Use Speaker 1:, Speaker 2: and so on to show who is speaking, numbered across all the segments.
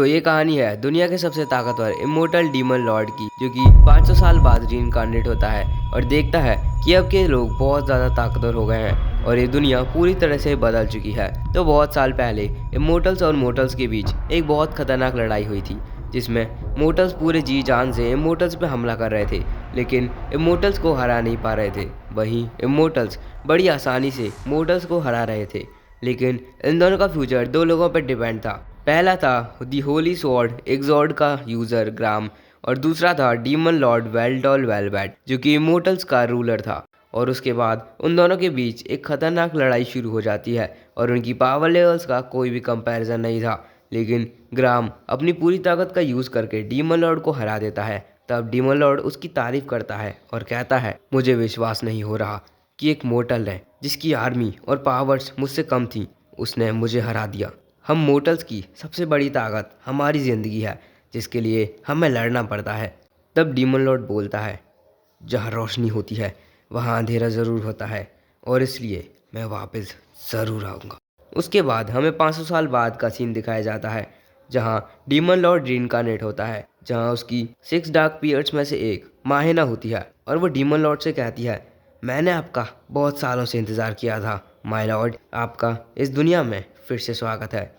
Speaker 1: तो ये कहानी है दुनिया के सबसे ताकतवर इमोर्टल डीमन लॉर्ड की, जो कि 500 साल बाद रीइंकार्नेट होता है और देखता है कि अब के लोग बहुत ज़्यादा ताकतवर हो गए हैं और ये दुनिया पूरी तरह से बदल चुकी है। तो बहुत साल पहले इमोर्टल्स और मोर्टल्स के बीच एक बहुत खतरनाक लड़ाई हुई थी, जिसमें मोर्टल्स पूरे जी जान से इमोर्टल्स पे हमला कर रहे थे, लेकिन इमोर्टल्स को हरा नहीं पा रहे थे। वहीं इमोर्टल्स बड़ी आसानी से मोर्टल्स को हरा रहे थे, लेकिन इन दोनों का फ्यूचर दो लोगों पर डिपेंड था। पहला था दी होली स्वॉर्ड एग्जॉर्ड का यूजर ग्राम, और दूसरा था डीमन लॉर्ड वेल्डॉल वेलवेट, जो कि इमोर्टल्स का रूलर था। और उसके बाद उन दोनों के बीच एक खतरनाक लड़ाई शुरू हो जाती है और उनकी पावर लेवल्स का कोई भी कंपैरिजन नहीं था। लेकिन ग्राम अपनी पूरी ताकत का यूज़ करके डीमन लॉर्ड को हरा देता है। तब डीमन लॉर्ड उसकी तारीफ करता है और कहता है, मुझे विश्वास नहीं हो रहा कि एक मोर्टल है जिसकी आर्मी और पावर्स मुझसे कम थी, उसने मुझे हरा दिया। हम मोर्टल्स की सबसे बड़ी ताकत हमारी ज़िंदगी है, जिसके लिए हमें लड़ना पड़ता है। तब डीमन लॉर्ड बोलता है, जहाँ रोशनी होती है वहाँ अंधेरा ज़रूर होता है, और इसलिए मैं वापस ज़रूर आऊँगा। उसके बाद हमें 500 साल बाद का सीन दिखाया जाता है, जहाँ डीमन लॉर्ड रीइंकार्नेट होता है, जहाँ उसकी 6 डार्क पीरियड्स में से एक माहेना होती है और वो डीमन लॉर्ड से कहती है, मैंने आपका बहुत सालों से इंतज़ार किया था माय लॉर्ड, आपका इस दुनिया में फिर से स्वागत है।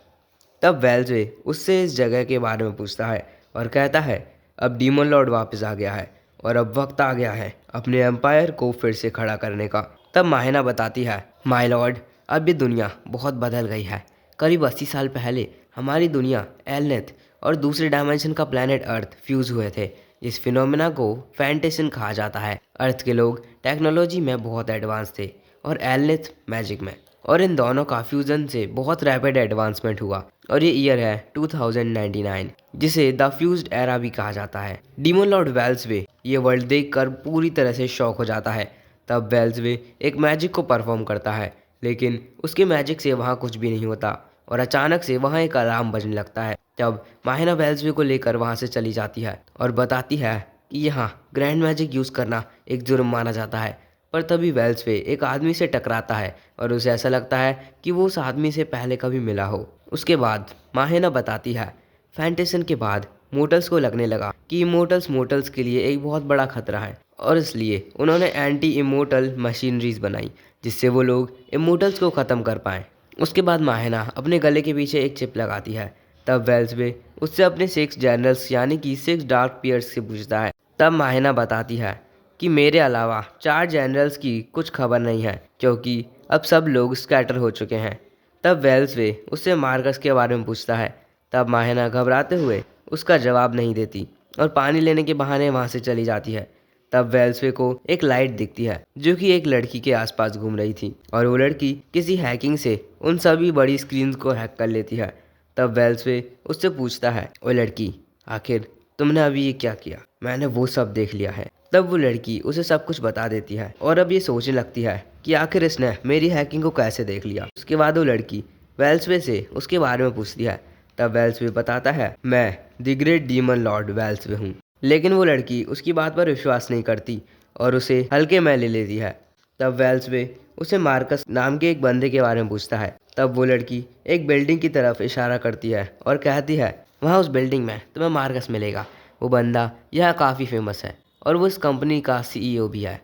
Speaker 1: तब वेल्सवे उससे इस जगह के बारे में पूछता है और कहता है, अब डीमन लॉर्ड वापस आ गया है और अब वक्त आ गया है अपने एम्पायर को फिर से खड़ा करने का। तब माहेना बताती है, माय लॉर्ड, अब ये दुनिया बहुत बदल गई है। करीब 80 साल पहले हमारी दुनिया एलनेथ और दूसरे डायमेंशन का प्लैनेट अर्थ फ्यूज हुए थे। इस फिनोमेना को फैंटेशन कहा जाता है। अर्थ के लोग टेक्नोलॉजी में बहुत एडवांस थे और एलनेथ मैजिक में, और इन दोनों का फ्यूजन से बहुत रैपिड एडवांसमेंट हुआ। और ये ईयर है 2099, जिसे द फ्यूज्ड एरा भी कहा जाता है। डीमन लॉर्ड वेल्सवे ये वर्ल्ड देखकर पूरी तरह से शॉक हो जाता है। तब वेल्सवे एक मैजिक को परफॉर्म करता है, लेकिन उसके मैजिक से वहाँ कुछ भी नहीं होता और अचानक से वहाँ एक अलार्म बजने लगता है। तब माहिना वेल्सवे को लेकर वहाँ से चली जाती है और बताती है कि यहाँ ग्रैंड मैजिक यूज़ करना एक जुर्म माना जाता है। पर तभी वेल्सवे एक आदमी से टकराता है और उसे ऐसा लगता है कि वो उस आदमी से पहले कभी मिला हो। उसके बाद माहेना बताती है, फैंटेशन के बाद मोर्टल्स को लगने लगा कि इमोर्टल्स मोर्टल्स के लिए एक बहुत बड़ा खतरा है, और इसलिए उन्होंने एंटी इमोर्टल मशीनरीज बनाई जिससे वो लोग इमोर्टल्स को ख़त्म कर पाएँ। उसके बाद माहेना अपने गले के पीछे एक चिप लगाती है। तब वेल्सवे उससे अपने 6 जनरल्स यानी कि 6 डार्क पीयर्स से पूछता है। तब माहेना बताती है कि मेरे अलावा 4 जनरल्स की कुछ खबर नहीं है, क्योंकि अब सब लोग स्कैटर हो चुके हैं। तब वेल्सवे उससे मार्कस के बारे में पूछता है। तब माहेना घबराते हुए उसका जवाब नहीं देती और पानी लेने के बहाने वहाँ से चली जाती है। तब वेल्सवे को एक लाइट दिखती है जो कि एक लड़की के आसपास घूम रही थी, और वो लड़की किसी हैकिंग से उन सभी बड़ी स्क्रीन्स को हैक कर लेती है। तब वेल्सवे उससे पूछता है, ओ लड़की, आखिर तुमने अभी ये क्या किया? मैंने वो सब देख लिया है। तब वो लड़की उसे सब कुछ बता देती है और अब ये सोचने लगती है कि आखिर इसने मेरी हैकिंग को कैसे देख लिया। उसके बाद वो लड़की वेल्सवे से उसके बारे में पूछती है। तब वेल्सवे बताता है, मैं द ग्रेट डीमन लॉर्ड वेल्सवे हूँ। लेकिन वो लड़की उसकी बात पर विश्वास नहीं करती और उसे हल्के में ले लेती है। तब वेल्सवे उसे मार्कस नाम के एक बंदे के बारे में पूछता है। तब वो लड़की एक बिल्डिंग की तरफ इशारा करती है और कहती है, वहाँ उस बिल्डिंग में तुम्हें मार्कस मिलेगा। वो बंदा यह काफ़ी फेमस है और वो इस कंपनी का सीईओ भी है।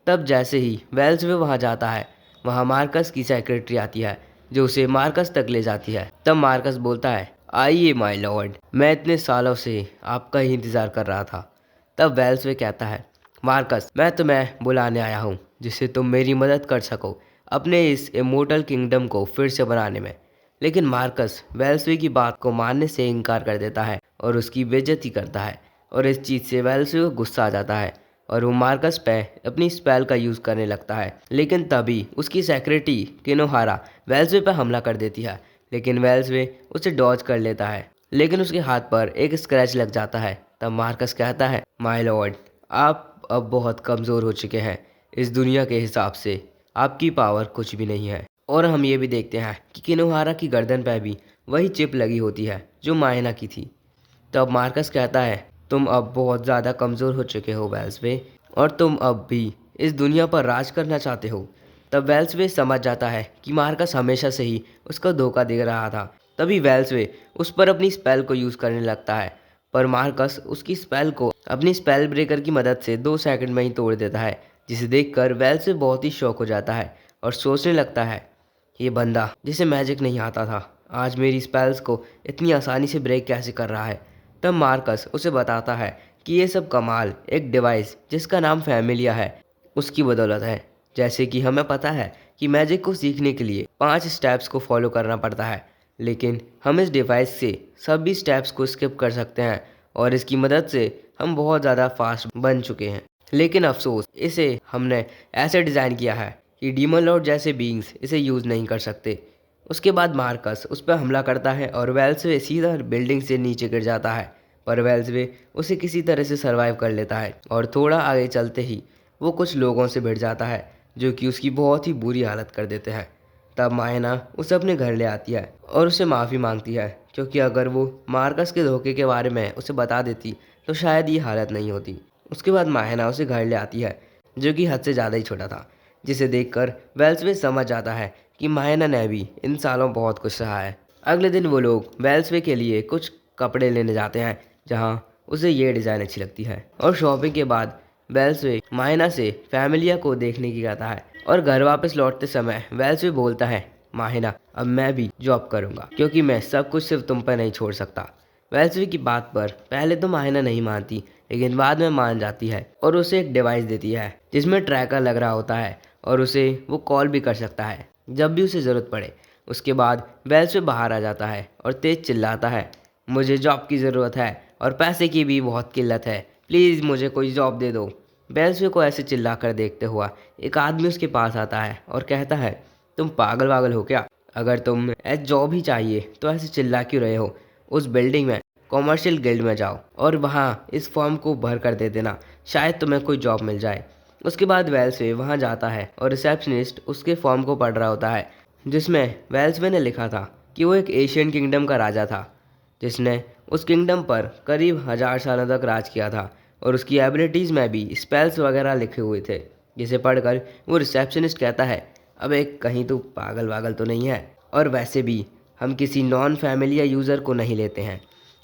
Speaker 1: तब जैसे ही वेल्सवे वहाँ जाता है, वहाँ मार्कस की सेक्रेटरी आती है जो उसे मार्कस तक ले जाती है। तब मार्कस बोलता है, आइए माय लॉर्ड, मैं इतने सालों से आपका ही इंतज़ार कर रहा था। तब वेल्सवे कहता है, मार्कस, मैं तुम्हें बुलाने आया हूँ जिससे तुम मेरी मदद कर सको अपने इस इमोर्टल किंगडम को फिर से बनाने में। लेकिन मार्कस वेल्सवे की बात को मानने से इनकार कर देता है और उसकी बेइज्जती करता है, और इस चीज़ से वेल्सवे को गुस्सा आ जाता है और वो मार्कस पे अपनी स्पेल का यूज़ करने लगता है। लेकिन तभी उसकी सेक्रेटरी किनोहारा वेल्सवे पर हमला कर देती है, लेकिन वेल्सवे उसे डॉज कर लेता है, लेकिन उसके हाथ पर एक स्क्रैच लग जाता है। तब मार्कस कहता है, माय लॉर्ड, आप अब बहुत कमज़ोर हो चुके हैं। इस दुनिया के हिसाब से आपकी पावर कुछ भी नहीं है। और हम ये भी देखते हैं कि किनोहारा की गर्दन पर भी वही चिप लगी होती है जो मायना की थी। तब मार्कस कहता है, तुम अब बहुत ज़्यादा कमज़ोर हो चुके हो वेल्सवे, और तुम अब भी इस दुनिया पर राज करना चाहते हो। तब वेल्सवे समझ जाता है कि मार्कस हमेशा से ही उसको धोखा दे रहा था तभी वेल्सवे उस पर अपनी स्पेल को यूज़ करने लगता है, पर मार्कस उसकी स्पेल को अपनी स्पेल ब्रेकर की मदद से 2 सेकंड में ही तोड़ देता है, जिसे देखकर वेल्सवे बहुत ही शॉक हो जाता है और सोचने लगता है, ये बंदा जिसे मैजिक नहीं आता था आज मेरी स्पेल्स को इतनी आसानी से ब्रेक कैसे कर रहा है। तब मार्कस उसे बताता है कि ये सब कमाल एक डिवाइस जिसका नाम फैमिलिया है उसकी बदौलत है। जैसे कि हमें पता है कि मैजिक को सीखने के लिए 5 स्टेप्स को फॉलो करना पड़ता है, लेकिन हम इस डिवाइस से सभी स्टेप्स को स्किप कर सकते हैं और इसकी मदद से हम बहुत ज़्यादा फास्ट बन चुके हैं। लेकिन अफसोस इसे हमने ऐसे डिज़ाइन किया है कि डीमन लॉर्ड जैसे बीइंग्स इसे यूज़ नहीं कर सकते। उसके बाद मार्कस उस पर हमला करता है और वेल्सवे सीधा बिल्डिंग से नीचे गिर जाता है, पर वेल्सवे उसे किसी तरह से सरवाइव कर लेता है और थोड़ा आगे चलते ही वो कुछ लोगों से भिड़ जाता है जो कि उसकी बहुत ही बुरी हालत कर देते हैं। तब मायना उसे अपने घर ले आती है और उसे माफ़ी मांगती है, क्योंकि अगर वो मार्कस के धोखे के बारे में उसे बता देती तो शायद ये हालत नहीं होती। उसके बाद मायना उसे घर ले आती है जो कि हद से ज़्यादा ही छोटा था, जिसे देखकर वेल्सवे समझ जाता है कि मायना ने भी इन सालों बहुत कुछ सहा है। अगले दिन वो लोग वेल्सवे के लिए कुछ कपड़े लेने जाते हैं जहाँ उसे ये डिज़ाइन अच्छी लगती है, और शॉपिंग के बाद वेल्सवे मायना से फैमिलिया को देखने की कहता है। और घर वापस लौटते समय वेल्सवे बोलता है, माहिना अब मैं भी जॉब करूंगा क्योंकि मैं सब कुछ सिर्फ तुम पर नहीं छोड़ सकता। वेल्सवे की बात पर पहले तो माहिना नहीं मानती, लेकिन बाद में मान जाती है और उसे एक डिवाइस देती है जिसमें ट्रैकर लग रहा होता है और उसे वो कॉल भी कर सकता है जब भी उसे ज़रूरत पड़े। उसके बाद वेल्सवे बाहर आ जाता है और तेज चिल्लाता है, मुझे जॉब की ज़रूरत है और पैसे की भी बहुत किल्लत है, प्लीज़ मुझे कोई जॉब दे दो। वेल्सवे को ऐसे चिल्लाकर देखते हुआ एक आदमी उसके पास आता है और कहता है, तुम पागल वागल हो क्या? अगर तुम ऐसे जॉब ही चाहिए तो ऐसे चिल्ला क्यों रहे हो? उस बिल्डिंग में कॉमर्शियल गिल्ड में जाओ और वहाँ इस फॉर्म को भर कर दे देना, शायद तुम्हें कोई जॉब मिल जाए। उसके बाद वेल्सवे वहाँ जाता है और रिसेप्शनिस्ट उसके फॉर्म को पढ़ रहा होता है, जिसमें वेल्सवे ने लिखा था कि वो एक एशियन किंगडम का राजा था जिसने उस किंगडम पर करीब 1000 सालों तक राज किया था, और उसकी एबिलिटीज़ में भी स्पेल्स वगैरह लिखे हुए थे। जिसे पढ़कर वो रिसेप्शनिस्ट कहता है, अबे कहीं तू पागल वागल तो नहीं है, और वैसे भी हम किसी नॉन फैमिलिया यूज़र को नहीं लेते हैं।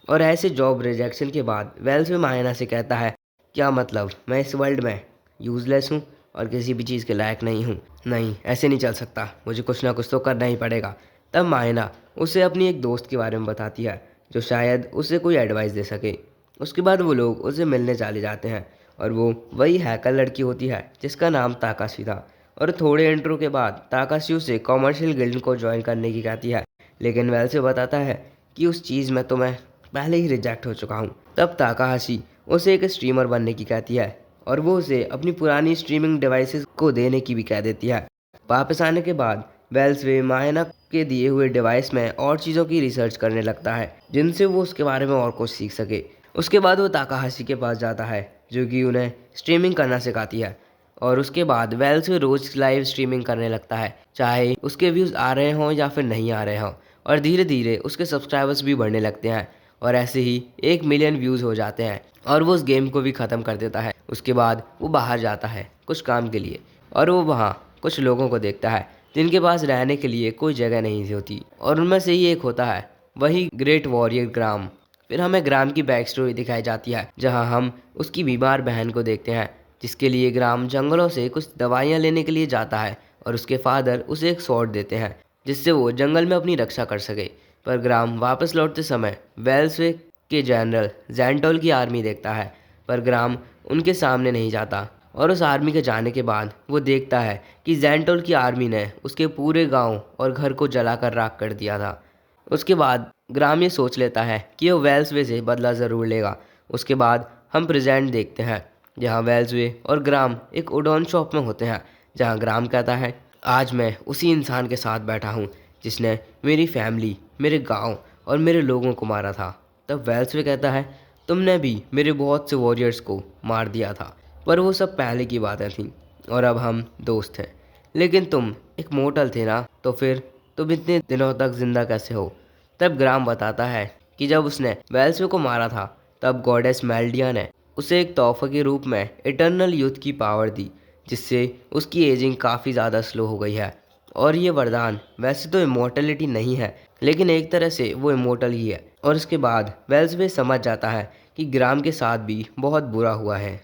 Speaker 1: और ऐसे जॉब रिजेक्शन के बाद वेल्सवे मायना से कहता है, क्या मतलब मैं इस वर्ल्ड में यूज़लेस हूँ और किसी भी चीज़ के लायक नहीं हूँ? नहीं, ऐसे नहीं चल सकता, मुझे कुछ ना कुछ तो करना ही पड़ेगा। तब मायना उसे अपनी एक दोस्त के बारे में बताती है जो शायद उसे कोई एडवाइस दे सके। उसके बाद वो लोग उसे मिलने चले जाते हैं और वो वही हैकर लड़की होती है जिसका नाम ताकाशी था। और थोड़े इंट्रो के बाद ताकाशी उसे कॉमर्शियल गिल्ड को ज्वाइन करने की कहती है, लेकिन वेल्सवे बताता है कि उस चीज़ में तो मैं पहले ही रिजेक्ट हो चुका हूँ। तब ताकाहाशी उसे एक स्ट्रीमर बनने की कहती है और वो उसे अपनी पुरानी स्ट्रीमिंग डिवाइसेस को देने की भी कह देती है। वापस आने के बाद वेल्सवे मायना के दिए हुए डिवाइस में और चीज़ों की रिसर्च करने लगता है जिनसे वो उसके बारे में और कुछ सीख सके। उसके बाद वो ताकाहाशी के पास जाता है जो कि उन्हें स्ट्रीमिंग करना सिखाती है, और उसके बाद वेल्सवे रोज लाइव स्ट्रीमिंग करने लगता है, चाहे उसके व्यूज़ आ रहे हों या फिर नहीं आ रहे हों। और धीरे धीरे उसके सब्सक्राइबर्स भी बढ़ने लगते हैं और ऐसे ही 1 मिलियन व्यूज़ हो जाते हैं और वो उस गेम को भी ख़त्म कर देता है। उसके बाद वो बाहर जाता है कुछ काम के लिए और वो वहाँ कुछ लोगों को देखता है जिनके पास रहने के लिए कोई जगह नहीं होती, और उनमें से ही एक होता है वही ग्रेट वॉरियर ग्राम। फिर हमें ग्राम की बैक स्टोरी दिखाई जाती है जहां हम उसकी बीमार बहन को देखते हैं जिसके लिए ग्राम जंगलों से कुछ दवाइयां लेने के लिए जाता है और उसके फादर उसे एक स्वॉर्ड देते हैं जिससे वो जंगल में अपनी रक्षा कर सके। पर ग्राम वापस लौटते समय वेल्सवे के जनरल जैंटोल की आर्मी देखता है, पर ग्राम उनके सामने नहीं जाता, और उस आर्मी के जाने के बाद वो देखता है कि जैंटोल की आर्मी ने उसके पूरे गांव और घर को जलाकर राख कर दिया था। उसके बाद ग्राम ये सोच लेता है कि वो वेल्सवे से बदला ज़रूर लेगा। उसके बाद हम प्रेजेंट देखते हैं जहाँ वेल्सवे और ग्राम एक उडोन शॉप में होते हैं, जहाँ ग्राम कहता है, आज मैं उसी इंसान के साथ बैठा हूँ जिसने मेरी फैमिली, मेरे गांव और मेरे लोगों को मारा था। तब वेल्सवे कहता है, तुमने भी मेरे बहुत से वॉरियर्स को मार दिया था, पर वो सब पहले की बातें थीं और अब हम दोस्त हैं। लेकिन तुम एक मोर्टल थे ना, तो फिर तुम इतने दिनों तक जिंदा कैसे हो? तब ग्राम बताता है कि जब उसने वेल्सवे को मारा था तब गॉडेस मेल्डिया ने उसे एक तोहफे के रूप में इटर्नल यूथ की पावर दी, जिससे उसकी एजिंग काफ़ी ज़्यादा स्लो हो गई है और ये वरदान वैसे तो इमोर्टलिटी नहीं है, लेकिन एक तरह से वो इमोर्टल ही है। और उसके बाद वेल्सवे समझ जाता है कि ग्राम के साथ भी बहुत बुरा हुआ है,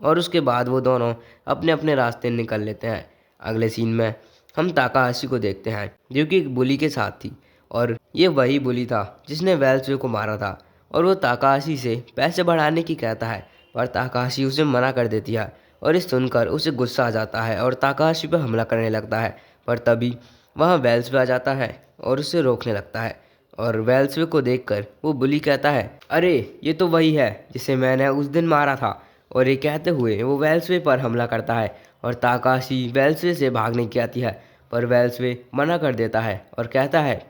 Speaker 1: और उसके बाद वो दोनों अपने अपने रास्ते निकल लेते हैं। अगले सीन में हम ताकाहाशी को देखते हैं, जो कि एक बुली के साथ थी, और ये वही बुली था जिसने वेल्सवे को मारा था। और वो ताकाहाशी से पैसे बढ़ाने की कहता है, पर ताकाहाशी उसे मना कर देती है, और इस सुनकर उसे गुस्सा आ जाता है और ताकाहाशी पर हमला करने लगता है। पर तभी वहाँ वेल्सवे आ जाता है और उसे रोकने लगता है, और वेल्सवे को देखकर वो बुली कहता है, अरे ये तो वही है जिसे मैंने उस दिन मारा था। और ये कहते हुए वो वेल्सवे पर हमला करता है, और ताकाशी वेल्सवे से भागने की आती है, पर वेल्सवे मना कर देता है और कहता है,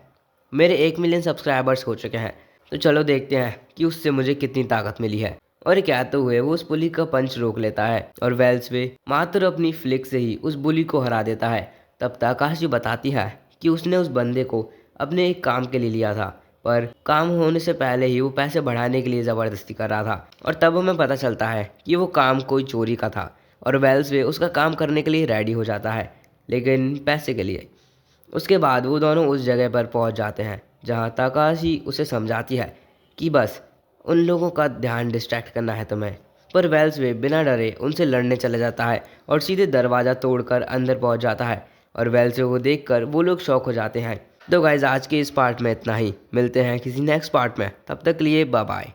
Speaker 1: मेरे 1 मिलियन सब्सक्राइबर्स हो चुके हैं, तो चलो देखते हैं कि उससे मुझे कितनी ताकत मिली है। और ये कहते हुए वो उस बुली का पंच रोक लेता है, और वेल्सवे मात्र अपनी फ्लिक से ही उस बुली को हरा देता है। तब ताकाशी बताती है कि उसने उस बंदे को अपने एक काम के लिए लिया था, पर काम होने से पहले ही वो पैसे बढ़ाने के लिए ज़बरदस्ती कर रहा था। और तब हमें पता चलता है कि वो काम कोई चोरी का था, और वेल्सवे उसका काम करने के लिए रेडी हो जाता है, लेकिन पैसे के लिए। उसके बाद वो दोनों उस जगह पर पहुंच जाते हैं जहां ताकाशी उसे समझाती है कि बस उन लोगों का ध्यान डिस्ट्रैक्ट करना है तुम्हें। पर वेल्सवे बिना डरे उनसे लड़ने चला जाता है और सीधे दरवाज़ा तोड़कर अंदर पहुंच जाता है, और वेल्सवे को देखकर वो लोग शॉक हो जाते हैं। तो गाइज आज के इस पार्ट में इतना ही, मिलते हैं किसी नेक्स्ट पार्ट में, तब तक के लिए बाय बाय।